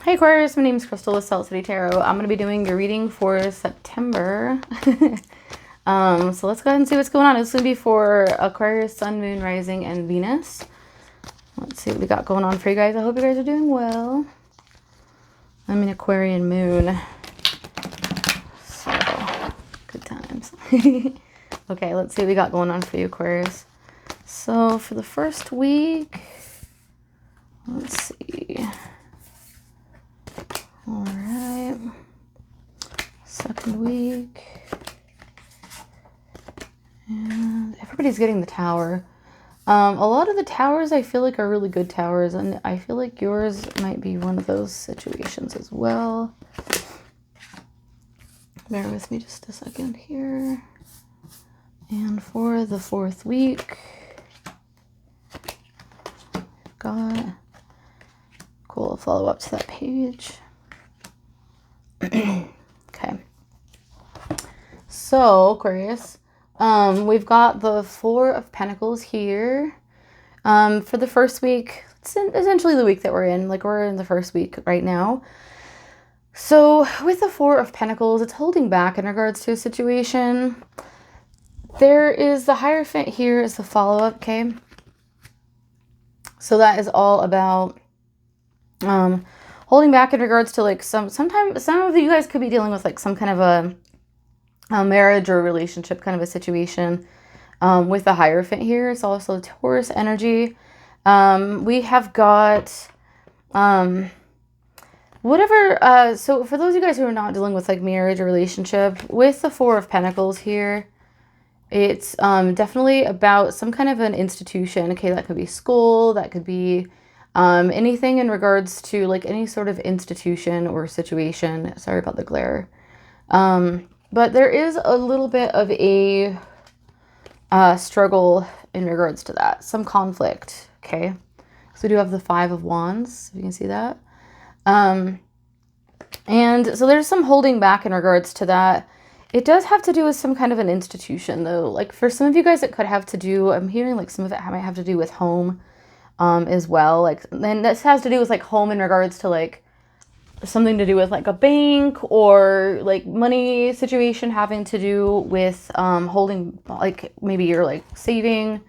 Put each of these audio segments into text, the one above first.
Hey Aquarius, my name is Crystal with Salt City Tarot. I'm going to be doing your reading for September. So let's go ahead and see what's going on. It's going to be for Aquarius, Sun, Moon, Rising, and Venus. Let's see what we got going on for you guys. I hope you guys are doing well. I'm in Aquarian Moon. So, good times. Okay, let's see what we got going on for you, Aquarius. So for the first week, let's see. All right, second week, and everybody's getting the tower. A lot of the towers I feel like are really good towers, and I feel like yours might be one of those situations as well. Bear with me just a second here. And for the fourth week, got cool follow up to that page. Okay, so Aquarius, we've got the Four of Pentacles here. For the first week, it's essentially the week that we're in. Like, we're in the first week right now. So with the Four of Pentacles, it's holding back in regards to a situation. There is the Hierophant here is the follow-up, okay? So that is all about holding back in regards to like sometimes some of you guys could be dealing with like some kind of a marriage or relationship kind of a situation. With the Hierophant here, it's also Taurus energy. We have got whatever, so for those of you guys who are not dealing with like marriage or relationship, with the Four of Pentacles here, it's definitely about some kind of an institution. Okay, that could be school, that could be anything in regards to like any sort of institution or situation. Sorry about the glare. But there is a little bit of a struggle in regards to that. Some conflict, okay? So we do have the Five of Wands, if you can see that. And so there's some holding back in regards to that. It does have to do with some kind of an institution, though. Like, for some of you guys, it could have to do, I'm hearing like some of it might have to do with home as well. Like, then this has to do with like home in regards to like something to do with like a bank or like money situation having to do with holding, like maybe you're like saving,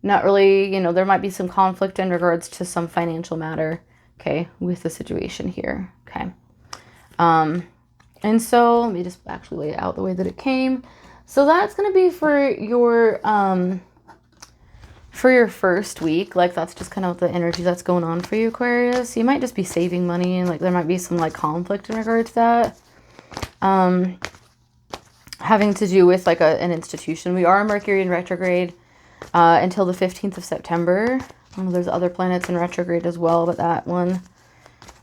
not really, you know, there might be some conflict in regards to some financial matter, okay, with the situation here, okay. And so let me just actually lay it out the way that it came. So that's going to be for your first week. Like, that's just kind of the energy that's going on for you, Aquarius. You might just be saving money, and like there might be some like conflict in regard to that. Having to do with like an institution. We are Mercury in retrograde until the 15th of September. I know there's other planets in retrograde as well, but that one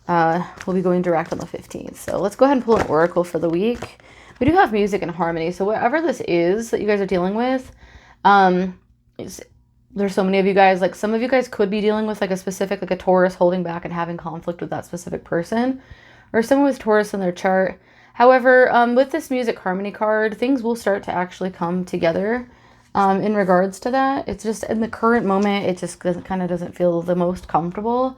will be going direct on the 15th. So let's go ahead and pull an oracle for the week. We do have music and harmony. So whatever this is that you guys are dealing with, there's so many of you guys, like some of you guys could be dealing with like a specific, like a Taurus holding back and having conflict with that specific person, or someone with Taurus in their chart. However, with this music harmony card, things will start to actually come together in regards to that. It's just in the current moment, it just kind of doesn't feel the most comfortable.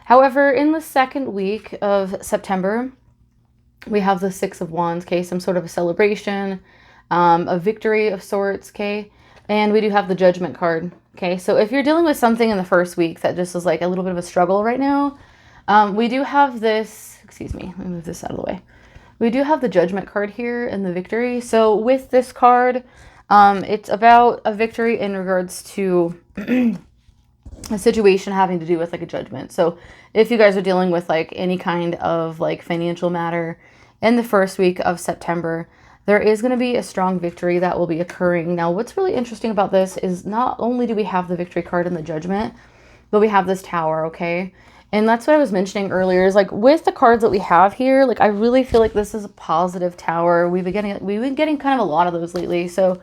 However, in the second week of September, we have the Six of Wands, okay? Some sort of a celebration, a victory of sorts, okay? And we do have the Judgment card, okay? So if you're dealing with something in the first week that just is like a little bit of a struggle right now, we do have this, excuse me, let me move this out of the way. We do have the Judgment card here and the victory. So with this card, it's about a victory in regards to a situation having to do with like a judgment. So if you guys are dealing with like any kind of like financial matter in the first week of September, there is going to be a strong victory that will be occurring. Now, what's really interesting about this is not only do we have the victory card and the judgment, but we have this tower, okay? And that's what I was mentioning earlier, is like with the cards that we have here, like I really feel like this is a positive tower. We've been getting kind of a lot of those lately. So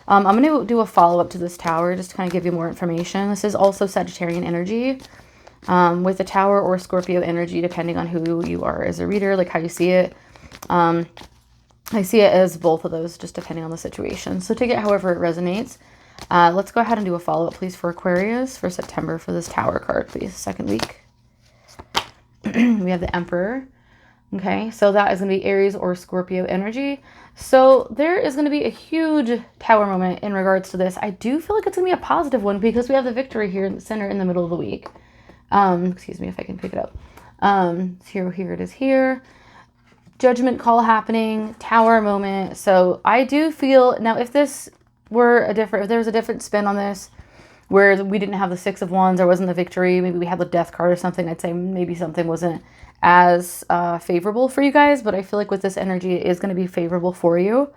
I'm going to do a follow-up to this tower just to kind of give you more information. This is also Sagittarian energy with the tower or Scorpio energy, depending on who you are as a reader, like how you see it. I see it as both of those, just depending on the situation. So take it however it resonates. Let's go ahead and do a follow-up, please, for Aquarius for September for this tower card, please. Second week. We have the Emperor. Okay, so that is going to be Aries or Scorpio energy. So there is going to be a huge tower moment in regards to this. I do feel like it's going to be a positive one because we have the victory here in the center in the middle of the week. Excuse me if I can pick it up. Here it is here. Judgment call happening, tower moment. So I do feel, now if this were if there was a different spin on this, where we didn't have the Six of Wands, there wasn't the victory, maybe we had the Death card or something, I'd say maybe something wasn't as favorable for you guys, but I feel like with this energy, it is going to be favorable for you.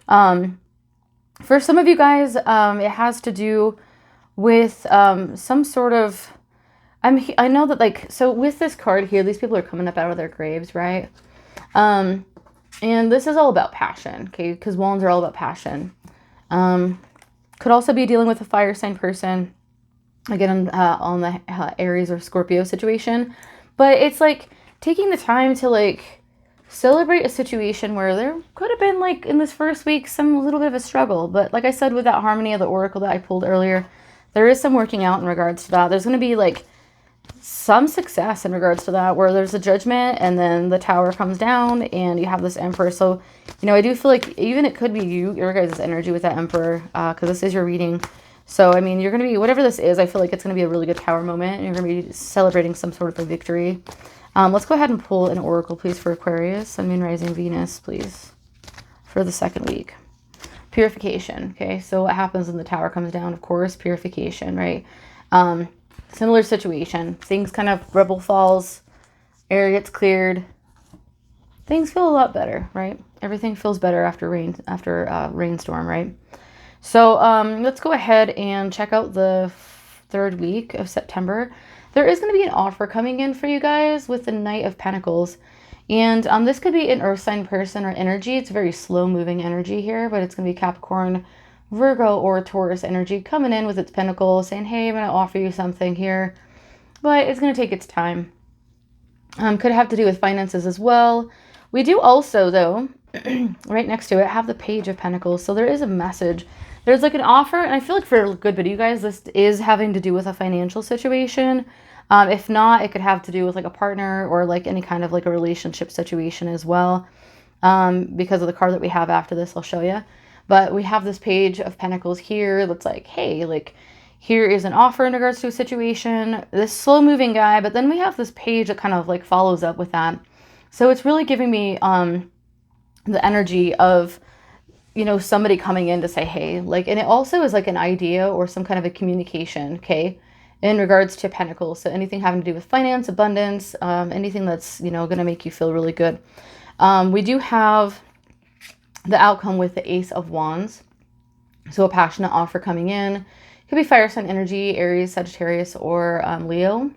For some of you guys, it has to do with some sort of, I know that like, so with this card here, these people are coming up out of their graves, right? And this is all about passion, okay? Because wands are all about passion. Could also be dealing with a fire sign person, again, on the Aries or Scorpio situation. But it's like taking the time to like celebrate a situation where there could have been like in this first week some little bit of a struggle. But like I said, with that harmony of the oracle that I pulled earlier, there is some working out in regards to that. There's going to be like some success in regards to that, where there's a judgment and then the tower comes down and you have this Emperor. So, you know, I do feel like even it could be your guys' energy with that Emperor, because this is your reading. So, I mean, you're going to be, whatever this is, I feel like it's going to be a really good tower moment and you're going to be celebrating some sort of a victory. Let's go ahead and pull an oracle, please, for Aquarius, Sun, Moon, Rising, Venus, please, for the second week. Purification, okay? So what happens when the tower comes down? Of course, purification, right? Similar situation. Things kind of rubble falls, air gets cleared. Things feel a lot better, right? Everything feels better after rainstorm, right? So let's go ahead and check out the third week of September. There is going to be an offer coming in for you guys with the Knight of Pentacles. And this could be an earth sign person or energy. It's very slow moving energy here, but it's going to be Capricorn, Virgo, or Taurus energy coming in with its pentacle saying, hey, I'm going to offer you something here, but it's going to take its time. Could have to do with finances as well. We do also, though, right next to it, have the Page of Pentacles. So there is a message. There's like an offer, and I feel like for a good bit of you guys, this is having to do with a financial situation. If not, it could have to do with like a partner or like any kind of like a relationship situation as well. Because of the card that we have after this, I'll show you. But we have this Page of Pentacles here that's like, hey, like here is an offer in regards to a situation, this slow moving guy, but then we have this page that kind of like follows up with that. So it's really giving me the energy of, you know, somebody coming in to say, hey, like, and it also is like an idea or some kind of a communication, okay, in regards to Pentacles. So anything having to do with finance, abundance, anything that's, you know, going to make you feel really good. We do have the outcome with the Ace of Wands. So a passionate offer coming in. Could be fire sign energy, Aries, Sagittarius, or Leo.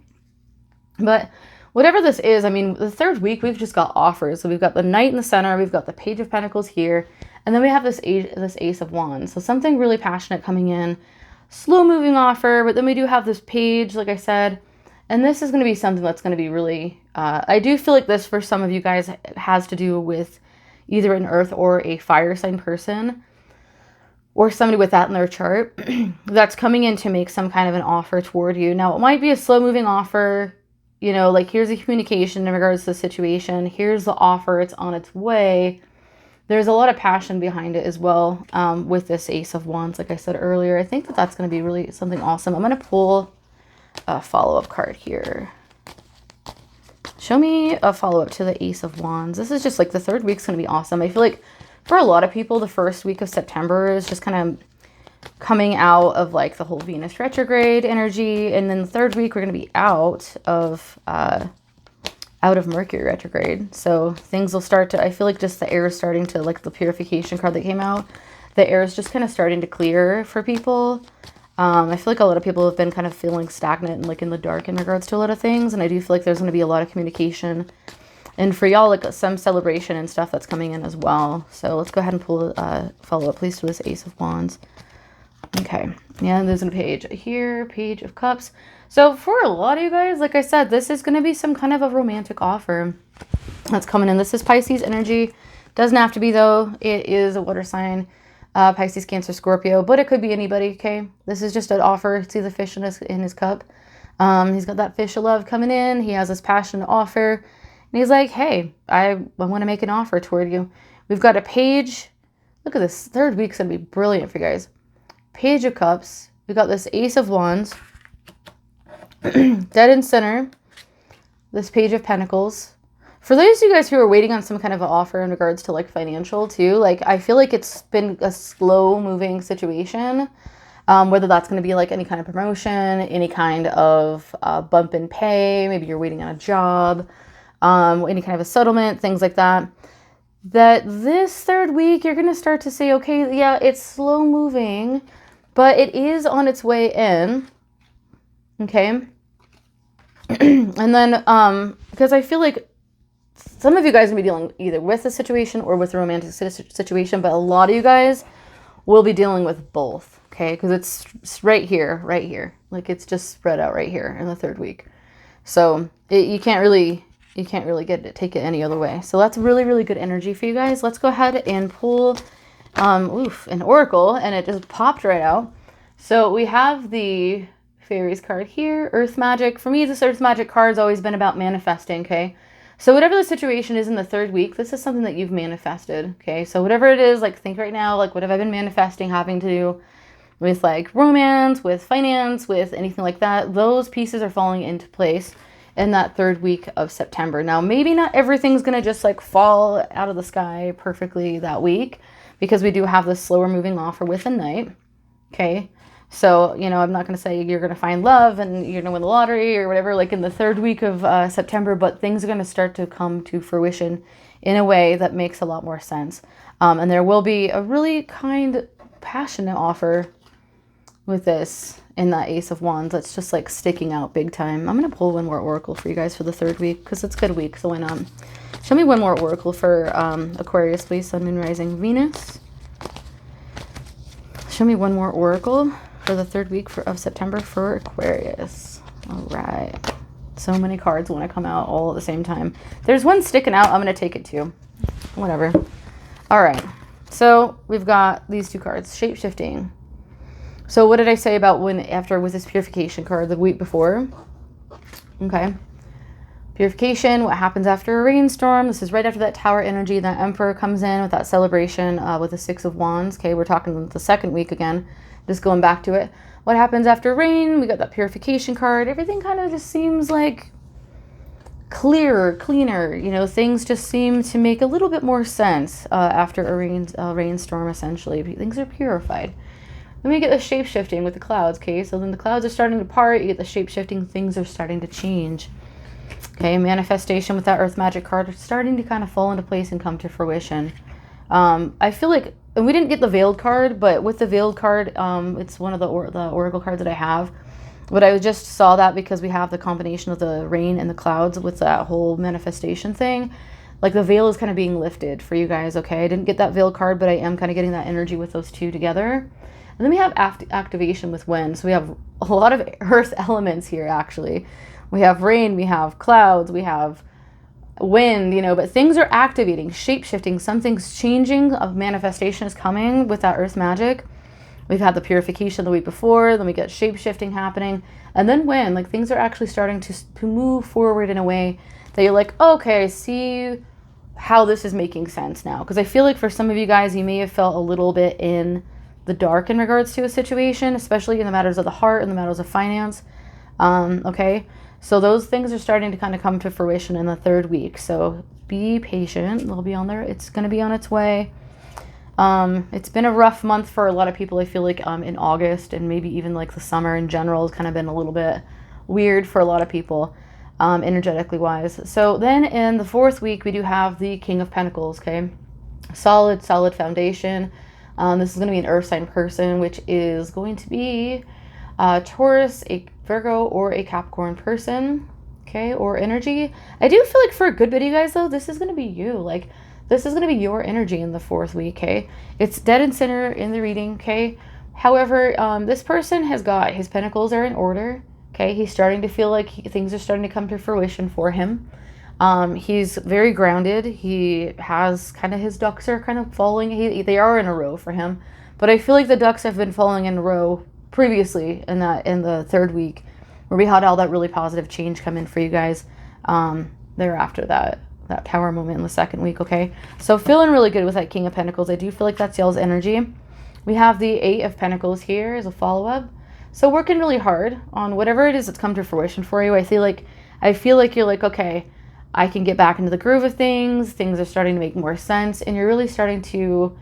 But whatever this is, I mean, the third week, we've just got offers. So we've got the Knight in the center. We've got the Page of Pentacles here. And then we have this Ace of Wands. So something really passionate coming in. Slow moving offer. But then we do have this page, like I said. And this is going to be something that's going to be really... I do feel like this, for some of you guys, has to do with either an earth or a fire sign person, or somebody with that in their chart that's coming in to make some kind of an offer toward you. Now, it might be a slow moving offer, you know, like here's a communication in regards to the situation. Here's the offer. It's on its way. There's a lot of passion behind it as well with this Ace of Wands, like I said earlier. I think that that's going to be really something awesome. I'm going to pull a follow-up card here. Show me a follow-up to the Ace of Wands. This is just like the third week's going to be awesome. I feel like for a lot of people, the first week of September is just kind of coming out of like the whole Venus retrograde energy. And then the third week, we're going to be out of Mercury retrograde. So things will start to, I feel like just the air is starting to, like the purification card that came out, the air is just kind of starting to clear for people. I feel like a lot of people have been kind of feeling stagnant and like in the dark in regards to a lot of things. And I do feel like there's going to be a lot of communication. And for y'all, like some celebration and stuff that's coming in as well. So let's go ahead and pull a follow-up, please, to this Ace of Wands. Okay. Yeah, and there's a page here, Page of Cups. So for a lot of you guys, like I said, this is going to be some kind of a romantic offer that's coming in. This is Pisces energy. Doesn't have to be, though. It is a water sign. Pisces, Cancer, Scorpio, but it could be anybody, okay? This is just an offer. See the fish in his cup. He's got that fish of love coming in. He has this passion to offer. And he's like, hey, I want to make an offer toward you. We've got a page. Look at this. Third week's going to be brilliant for you guys. Page of Cups. We've got this Ace of Wands. Dead in center. This Page of Pentacles. For those of you guys who are waiting on some kind of an offer in regards to like financial too, like I feel like it's been a slow moving situation. Whether that's going to be like any kind of promotion, any kind of bump in pay, maybe you're waiting on a job, any kind of a settlement, things like that. That this third week, you're going to start to say, okay, yeah, it's slow moving, but it is on its way in. Okay. And then, because I feel like some of you guys will be dealing either with a situation or with a romantic situation, but a lot of you guys will be dealing with both. Okay, because it's right here. Like it's just spread out right here in the third week. So you can't really take it any other way. So that's really, really good energy for you guys. Let's go ahead and pull an oracle, and it just popped right out. So we have the Fairies card here, Earth Magic. For me, this Earth Magic card has always been about manifesting, okay? So whatever the situation is in the third week, this is something that you've manifested, okay? So whatever it is, like think right now, like what have I been manifesting having to do with like romance, with finance, with anything like that, those pieces are falling into place in that third week of September. Now, maybe not everything's going to just like fall out of the sky perfectly that week, because we do have this slower moving offer with a night. Okay. So, you know, I'm not going to say you're going to find love and you're going to win the lottery or whatever, like in the third week of September, but things are going to start to come to fruition in a way that makes a lot more sense. And there will be a really kind, passionate offer with this in that Ace of Wands that's just like sticking out big time. I'm going to pull one more oracle for you guys for the third week because it's a good week, so why not? Show me one more oracle for Aquarius, please. Sun, Moon, Rising, Venus. Show me one more oracle for the third week of September for Aquarius. All right. So many cards want to come out all at the same time. There's one sticking out. I'm going to take it too. Whatever. All right. So we've got these two cards. Shape-shifting. So what did I say about after with this purification card the week before? Okay. Purification, what happens after a rainstorm. This is right after that tower energy. That Emperor comes in with that celebration with the Six of Wands. Okay, we're talking the second week again. Just going back to it. What happens after rain? We got that purification card. Everything kind of just seems like clearer, cleaner. You know, things just seem to make a little bit more sense after a rainstorm, essentially. Things are purified. Then we get the shape-shifting with the clouds, okay? So then the clouds are starting to part. You get the shape-shifting. Things are starting to change. Okay, manifestation with that Earth Magic card starting to kind of fall into place and come to fruition. I feel like, and we didn't get the Veiled card, but with the Veiled card, it's one of the Oracle cards that I have. But I just saw that because we have the combination of the rain and the clouds with that whole manifestation thing. Like the veil is kind of being lifted for you guys, okay? I didn't get that Veiled card, but I am kind of getting that energy with those two together. And then we have activation with wind. So we have a lot of earth elements here, actually. We have rain, we have clouds, we have wind, you know, but things are activating, shape-shifting. Something's changing, of manifestation is coming with that earth magic. We've had the purification the week before, then we get shape-shifting happening. And then wind, like things are actually starting to move forward in a way that you're like, oh, okay, I see how this is making sense now. Because I feel like for some of you guys, you may have felt a little bit in the dark in regards to a situation, especially in the matters of the heart and the matters of finance. Okay, so those things are starting to kind of come to fruition in the third week. So be patient. They'll be on there. It's going to be on its way. It's been a rough month for a lot of people. I feel like in August and maybe even like the summer in general has kind of been a little bit weird for a lot of people, energetically wise. So then in the fourth week, we do have the King of Pentacles. Okay, solid foundation. This is going to be an earth sign person, which is going to be a Taurus, a Virgo, or a Capricorn person, okay, or energy. I do feel like for a good bit of you guys, though, this is going to be you. Like, this is going to be your energy in the fourth week, okay? It's dead and center in the reading, okay? However, this person has got his pentacles are in order, okay? He's starting to feel like things are starting to come to fruition for him. He's very grounded. He has kind of his ducks are kind of falling. They are in a row for him, but I feel like the ducks have been falling in a row previously in the third week, where we had all that really positive change come in for you guys there after that Tower moment in the second week, okay? So feeling really good with that King of Pentacles. I do feel like that's y'all's energy. We have the Eight of Pentacles here as a follow-up. So working really hard on whatever it is that's come to fruition for you. I feel like you're like, okay, I can get back into the groove of things. Things are starting to make more sense, and you're really starting to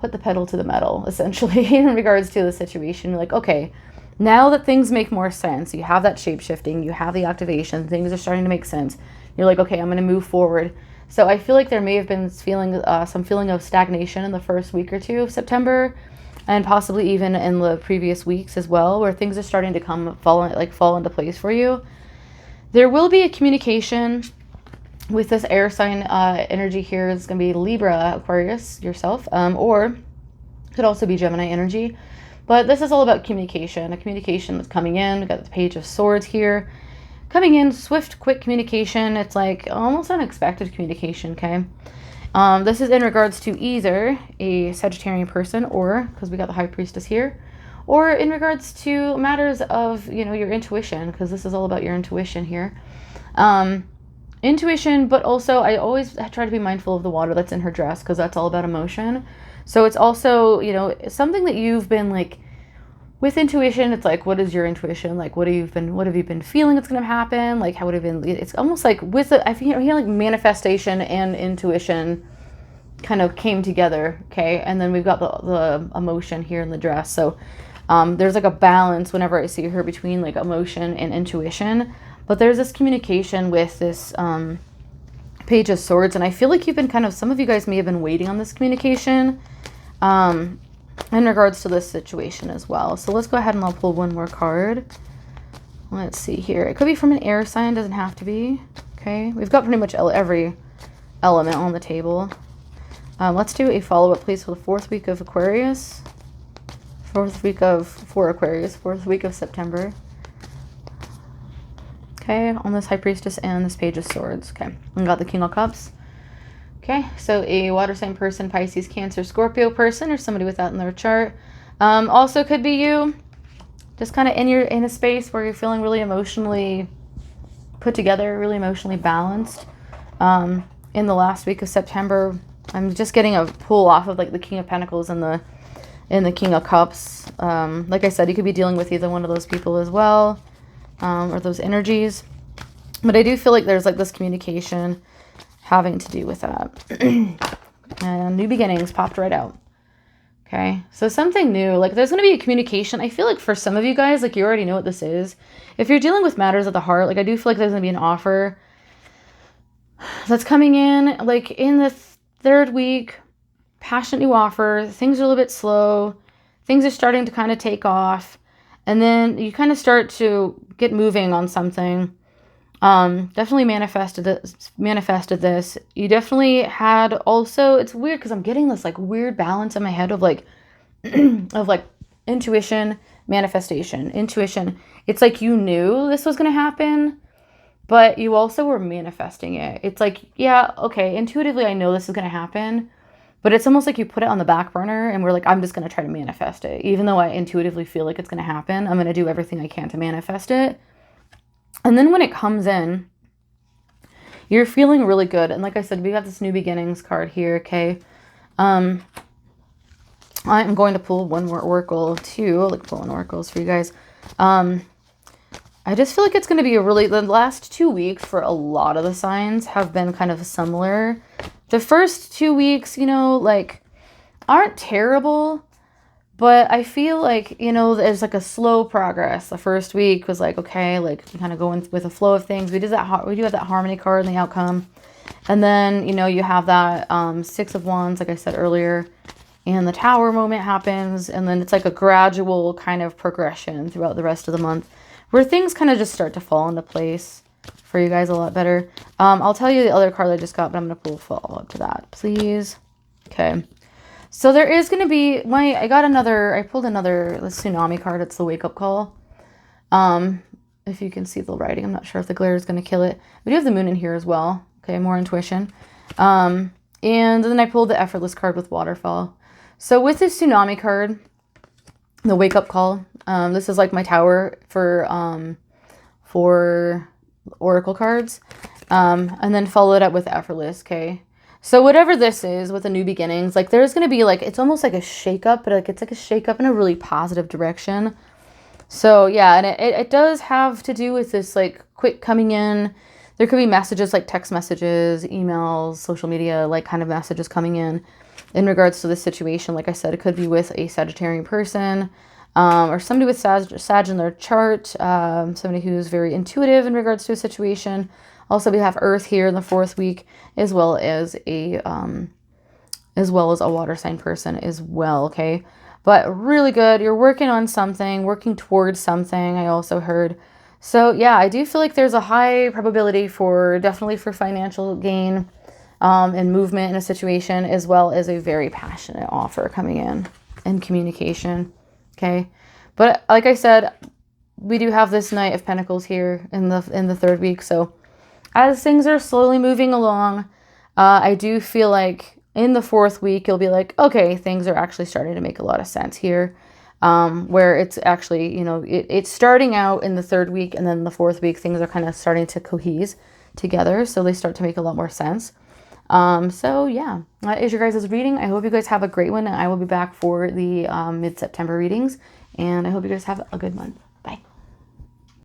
put the pedal to the metal, essentially, in regards to the situation. You're like, okay, now that things make more sense, you have that shape-shifting, you have the activation, things are starting to make sense. You're like, okay, I'm going to move forward. So I feel like there may have been some feeling of stagnation in the first week or two of September, and possibly even in the previous weeks as well, where things are starting to fall into place for you. There will be a communication with this air sign energy here. It's going to be Libra, Aquarius, yourself, or could also be Gemini energy. But this is all about communication, a communication that's coming in. We've got the Page of Swords here. Coming in, swift, quick communication. It's like almost unexpected communication, okay? This is in regards to either a Sagittarian person, or, because we got the High Priestess here, or in regards to matters of, your intuition, because this is all about your intuition here. Intuition, but also I always try to be mindful of the water that's in her dress, because that's all about emotion. So it's also, something that you've been like, with intuition, it's like, what is your intuition? Like, what have you been feeling it's going to happen? Like, how would it have been? It's almost like I feel like manifestation and intuition kind of came together. Okay. And then we've got the emotion here in the dress. So, there's like a balance whenever I see her between like emotion and intuition, but there's this communication with this, Page of Swords. And I feel like some of you guys may have been waiting on this communication, in regards to this situation as well. So let's go ahead and I'll pull one more card. Let's see here. It could be from an air sign, doesn't have to be. Okay, we've got pretty much every element on the table. Let's do a follow-up, please, for the fourth week of Aquarius. For Aquarius, fourth week of September. Okay, on this High Priestess and this Page of Swords. Okay, we got the King of Cups. Okay, so a water sign person, Pisces, Cancer, Scorpio person, or somebody with that in their chart. Also could be you, just kind of in a space where you're feeling really emotionally put together, really emotionally balanced. In the last week of September, I'm just getting a pull off of like the King of Pentacles and the King of Cups. Like I said, you could be dealing with either one of those people as well, or those energies. But I do feel like there's like this communication having to do with that. And new beginnings popped right out. Okay, so something new, like there's going to be a communication. I feel like for some of you guys, like you already know what this is. If you're dealing with matters of the heart, like I do feel like there's going to be an offer that's coming in, like in the third week, passionate new offer. Things are a little bit slow. Things are starting to kind of take off. And then you kind of start to get moving on something. Definitely manifested this. You definitely had also, it's weird because I'm getting this like weird balance in my head of like, of like intuition, manifestation, intuition. It's like you knew this was going to happen, but you also were manifesting it. It's like, yeah, okay, intuitively I know this is going to happen, but it's almost like you put it on the back burner and we're like, I'm just going to try to manifest it. Even though I intuitively feel like it's going to happen, I'm going to do everything I can to manifest it. And then when it comes in, you're feeling really good. And like I said, we got this new beginnings card here, okay? I'm going to pull one more oracle too. Like pulling oracles for you guys. I just feel like it's going to be the last 2 weeks for a lot of the signs have been kind of similar. The first 2 weeks, like aren't terrible. But I feel like, there's like a slow progress. The first week was like, okay, like kind of going with the flow of things. We do have that harmony card in the outcome. And then, you have that Six of Wands, like I said earlier, and the Tower moment happens. And then it's like a gradual kind of progression throughout the rest of the month where things kind of just start to fall into place for you guys a lot better. I'll tell you the other card I just got, but I'm going to pull a follow-up to that, please. Okay. So there is going to be, I pulled another tsunami card. It's the wake-up call. If you can see the writing, I'm not sure if the glare is going to kill it. We do have the moon in here as well. Okay, more intuition. And then I pulled the effortless card with waterfall. So with this tsunami card, the wake-up call, this is like my tower for for oracle cards. And then follow it up with effortless, okay? So whatever this is with the new beginnings, like there's going to be like, it's almost like a shakeup, but like it's like a shakeup in a really positive direction. So yeah, and it does have to do with this like quick coming in. There could be messages like text messages, emails, social media, like kind of messages coming in regards to this situation. Like I said, it could be with a Sagittarian person, or somebody with Sag in their chart, somebody who's very intuitive in regards to a situation. Also, we have Earth here in the 4th week, as well as a water sign person as well. Okay, but really good. You're working on something, working towards something. I also heard. So yeah, I do feel like there's a high probability for definitely for financial gain, and movement in a situation, as well as a very passionate offer coming in and communication. Okay, but like I said, we do have this Knight of Pentacles here in the 3rd week. So as things are slowly moving along, I do feel like in the 4th week, you'll be like, okay, things are actually starting to make a lot of sense here. Where it's actually, you know, it's starting out in the 3rd week, and then the 4th week, things are kind of starting to cohese together. So they start to make a lot more sense. So yeah, that is your guys' reading. I hope you guys have a great one, and I will be back for the mid-September readings, and I hope you guys have a good one.